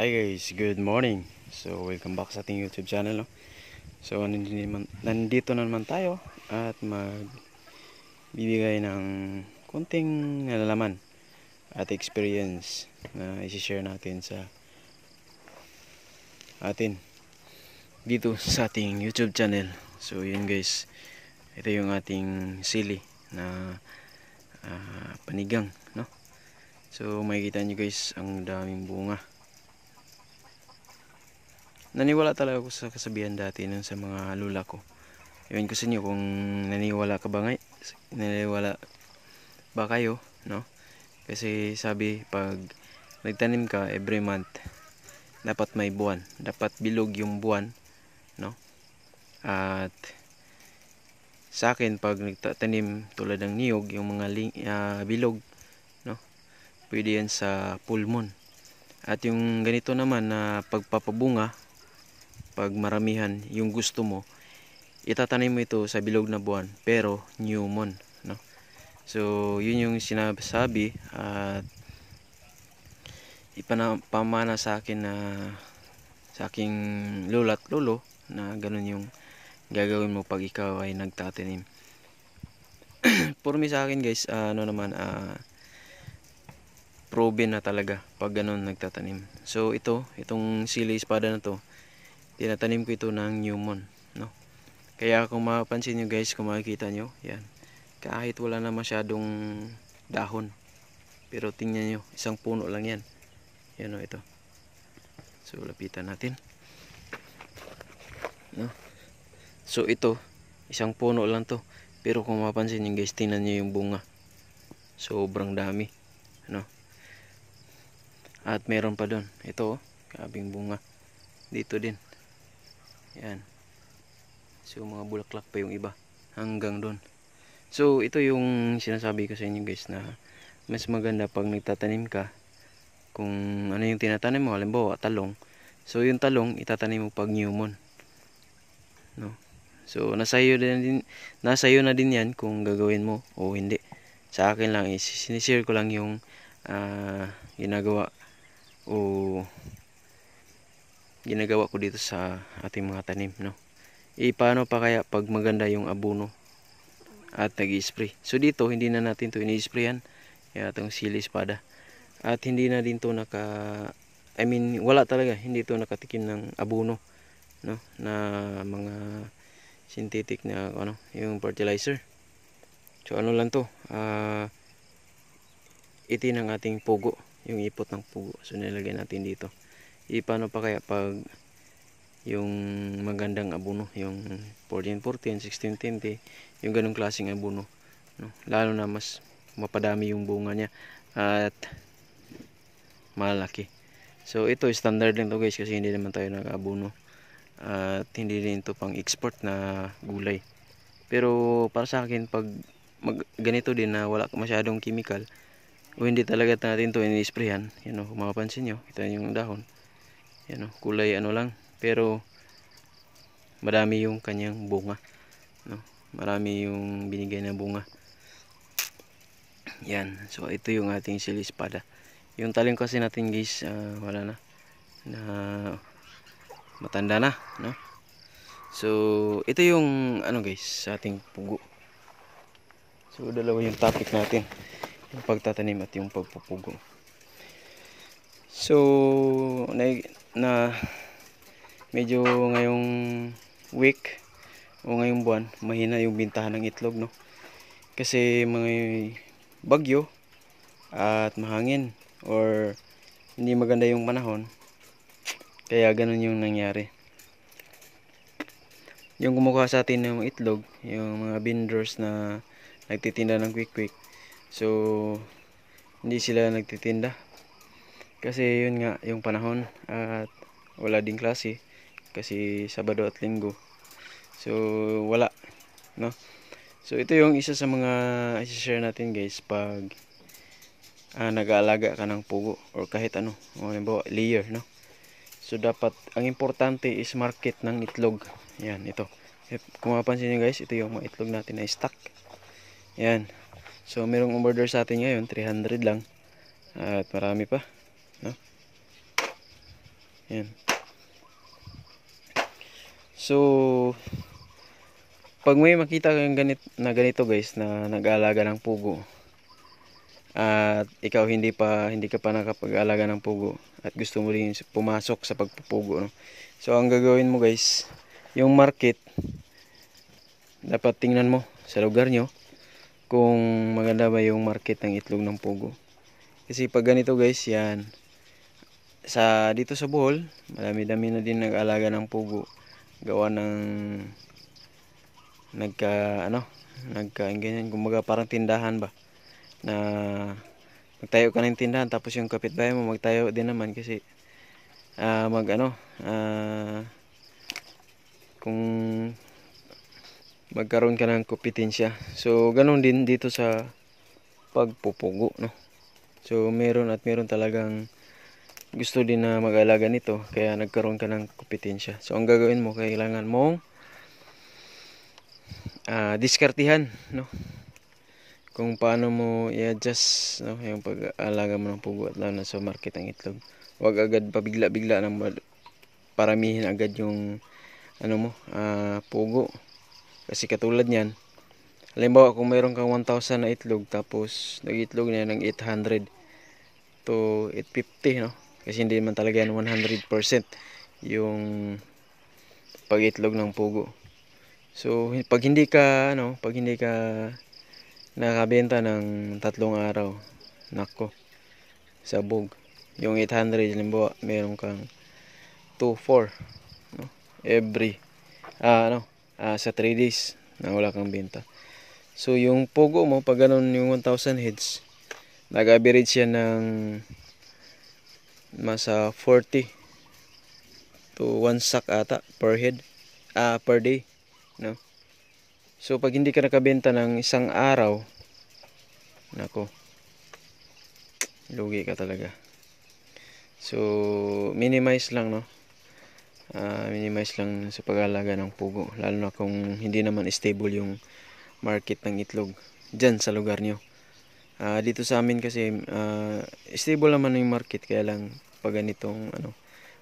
Hi guys, good morning. So welcome back sa ating YouTube channel, no? So nandito na naman tayo at magbibigay ng konting nalalaman at experience na i-share natin sa atin dito sa ating YouTube channel. So yun guys, ito yung ating sili na panigang, no? So makikita nyo guys, ang daming bunga. Naniwala talaga ako sa kasabihan dati nun sa mga lula ko. Ewan ko sa inyo kung naniwala ka ba naniwala ba kayo, no? Kasi sabi, pag nagtanim ka every month, dapat may buwan. Dapat bilog yung buwan, no? At sa akin, pag nagtatanim tulad ng niyog, yung mga bilog, no? Pwede yan sa full moon. At yung ganito naman na pagpapabunga, pag maramihan yung gusto mo, itatanim mo ito sa bilog na buwan pero new moon, no? So yun yung sinasabi at ipamana sa akin na sa aking lolo at lolo na ganun yung gagawin mo pag ikaw ay nagtatanim. For me sa akin guys, proven na talaga pag ganun nagtatanim. So itong sili espada na to, tinatanim ko ito ng new moon, no? Kaya kung mapapansin nyo guys, kung makikita nyo, yan, kahit wala na masyadong dahon, pero tingnan nyo, isang puno lang yan. Yan o, ito. So lapitan natin, no? So ito, isang puno lang to, pero kung mapapansin nyo guys, tingnan nyo yung bunga, sobrang dami, no? At meron pa doon, ito, kabing bunga dito din. Yan. So mga bulaklak pa yung iba hanggang doon. So ito yung sinasabi ko sa inyo guys, na mas maganda pag nagtatanim ka, kung ano yung tinatanim mo, halimbawa talong. So yung talong itatanim mo pag new moon, no? So nasa iyo na din yan kung gagawin mo o hindi. Sa akin lang is sinishare ko lang yung ginagawa ko dito sa ating mga tanim, no? Paano pa kaya pag maganda yung abono at nag-i-spray? So dito hindi na natin to ini-sprayan, kaya itong sili espada. At hindi na din to wala talaga, hindi to nakatikim ng abono, no? Na mga synthetic na yung fertilizer. So ano lang to, itin ng ating pugo, yung ipot ng pugo. So nilagay natin dito. Paano pa kaya pag yung magandang abono, yung 14-14, 16-20, yung ganong klaseng abono, no? Lalo na mas mapadami yung bunga niya at malaki. So ito standard lang to guys, kasi hindi naman tayo nag-abono at hindi rin ito pang export na gulay. Pero para sa akin, pag ganito din na wala masyadong chemical, o hindi talaga natin to ini-sprayan, yan o, kung mapapansin nyo, kita yung dahon, yan o, kulay lang, pero marami yung kanyang bunga, no? Marami yung binigay na bunga. Yan. So ito yung ating sili espada. Yung talim kasi natin guys, wala na matanda na, no? So ito yung guys, sa ating pugo. So dalawa yung topic natin, yung pagtatanim at yung pagpupugo. So medyo ngayong week o ngayong buwan, mahina yung bintahan ng itlog, no? Kasi mga bagyo at mahangin or hindi maganda yung panahon, kaya ganun yung nangyari. Yung kumukuha sa atin ng itlog, yung mga vendors na nagtitinda ng quick, so hindi sila nagtitinda kasi yun nga yung panahon at wala ding klase kasi Sabado at Linggo. So wala, no? So ito yung isa sa mga i-share natin guys pag nag-aalaga ka ng pugo or kahit ano, halimbawa layer, no? So dapat ang importante is market ng itlog. Yan, ito. Kung mapapansin nyo guys, ito yung mga itlog natin na stock. Yan. So merong order sa atin ngayon, 300 lang. At marami pa, no? Yan. So, pag may makita kang ganito guys, na nag-aalaga ng pugo, at ikaw hindi ka pa nakapag-aalaga ng pugo, at gusto mo rin pumasok sa pagpupugo, no? So, ang gagawin mo guys, yung market, dapat tingnan mo sa lugar nyo kung maganda ba yung market ng itlog ng pugo. Kasi pag ganito guys, yan, dito sa Bohol, marami-dami na din nag-aalaga ng pugo. Gawa ng ganyan, kumbaga parang tindahan ba, na magtayo ka ng tindahan tapos yung kapitbahay mo magtayo din naman, kasi kung magkaroon ka ng kompetensya. So ganun din dito sa pagpupugo, no? So meron talagang gusto din na mag-alaga nito, kaya nagkaroon ka ng kompetensya. So ang gagawin mo, kailangan mong diskartihan, no, kung paano mo i-adjust, no, yung pag-aalaga mo ng pugo, at lalo na sa market ng itlog. Huwag agad pabigla-bigla na paramihin agad yung pugo. Kasi katulad niyan, halimbawa kung mayroon kang 1,000 na itlog, tapos nag-itlog na ng 800 to 850, no? Kasi hindi man talaga yan 100% yung pag-itlog ng pugo. So pag hindi ka nakabenta ng 3 araw, nako, sabog. Yung 800, halimbawa meron kang 2-4, no, every sa 3 days na wala kang benta. So yung pugo mo, pag ganun yung 1,000 heads, nag-average yan ng masa 40 to 1 sack ata per head, per day, no. So pag hindi ka nakabenta ng isang araw, nako, lugi ka talaga. So minimize lang, no, minimize lang sa pag-aalaga ng pugo, lalo na kung hindi naman stable yung market ng itlog dyan sa lugar nyo. Dito sa amin kasi stable naman yung market, kaya lang pag ganitong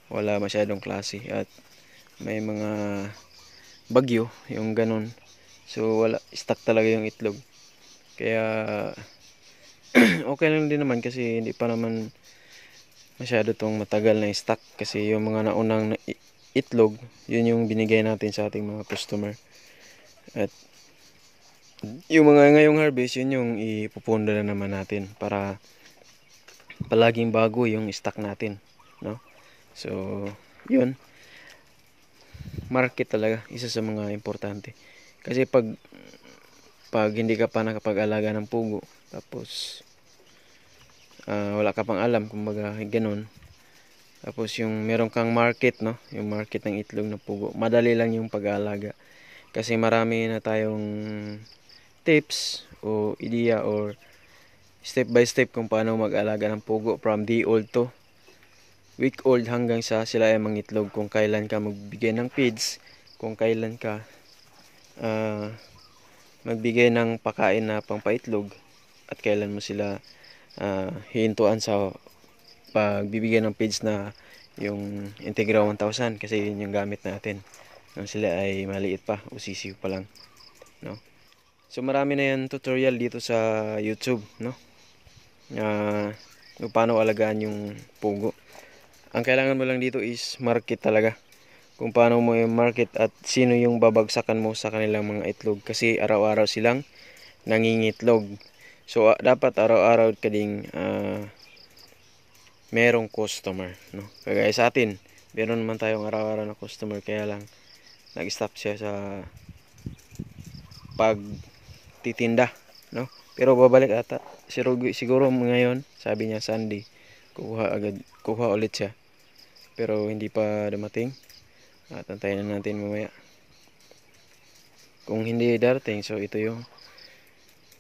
wala masyadong klase at may mga bagyo, yung ganun. So wala, stuck talaga yung itlog. Kaya okay lang din naman, kasi hindi pa naman masyado tong matagal na stock, kasi yung mga naunang itlog, yun yung binigay natin sa ating mga customer. At yung mga ngayong harvest, yun yung ipupunda na naman natin para palaging bago yung stock natin, no? So yun, market talaga isa sa mga importante. Kasi pag hindi ka pa nakapag-alaga ng pugo, tapos wala ka pang alam, kumbaga ganun, tapos yung meron kang market, no, yung market ng itlog na pugo, madali lang yung pag-aalaga, kasi marami na tayong tips o idea or step by step kung paano mag-alaga ng pugo from day old to week old, hanggang sa sila ay mangitlog. Kung kailan ka magbigay ng feeds, kung kailan ka magbigay ng pakain na pangpaitlog, at kailan mo sila hihintuan sa pagbibigay ng feeds na yung Integra 1000, kasi yun yung gamit natin nung sila ay maliit pa o sisiw pa lang, no. So marami na yan tutorial dito sa YouTube, no, kung paano alagaan yung pugo. Ang kailangan mo lang dito is market talaga, kung paano mo yung market at sino yung babagsakan mo sa kanilang mga itlog, kasi araw-araw silang nangingitlog. So dapat araw-araw ka ding merong customer, no. Kagaya sa atin, meron naman tayong araw-araw na customer, kaya lang nag-stop siya sa pagtitinda, no. Pero babalik ata siguro ngayon, sabi niya Sunday kuha ulit siya, pero hindi pa dumating, at antayin na natin mamaya. Kung hindi darating, so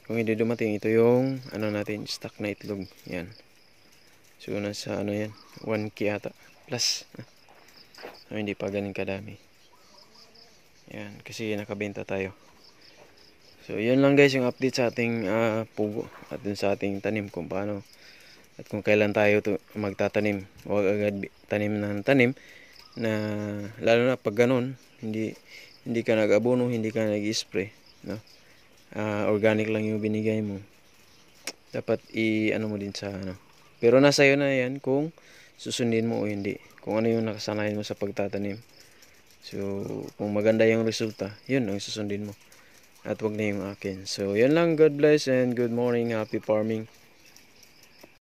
kung hindi dumating, ito yung natin, stock na itlog, yan. So nasa yan, 1K ata plus. So hindi pa ganun kadami, yan, kasi nakabenta tayo. So yun lang guys, yung update sa ating pugo at dun sa ating tanim, kung paano At kung kailan tayo magtatanim, huwag agad tanim ng tanim na lalo na pag ganun, hindi ka nag-abono, hindi ka nag-spray, no? Organic lang yung binigay mo. Dapat i-ano mo din sa ano. Pero nasa iyo na yan kung susundin mo o hindi. Kung ano yung nakasanayan mo sa pagtatanim. So, kung maganda yung resulta, yun ang susundin mo. At wag na yung akin. So, yan lang. God bless and good morning. Happy farming.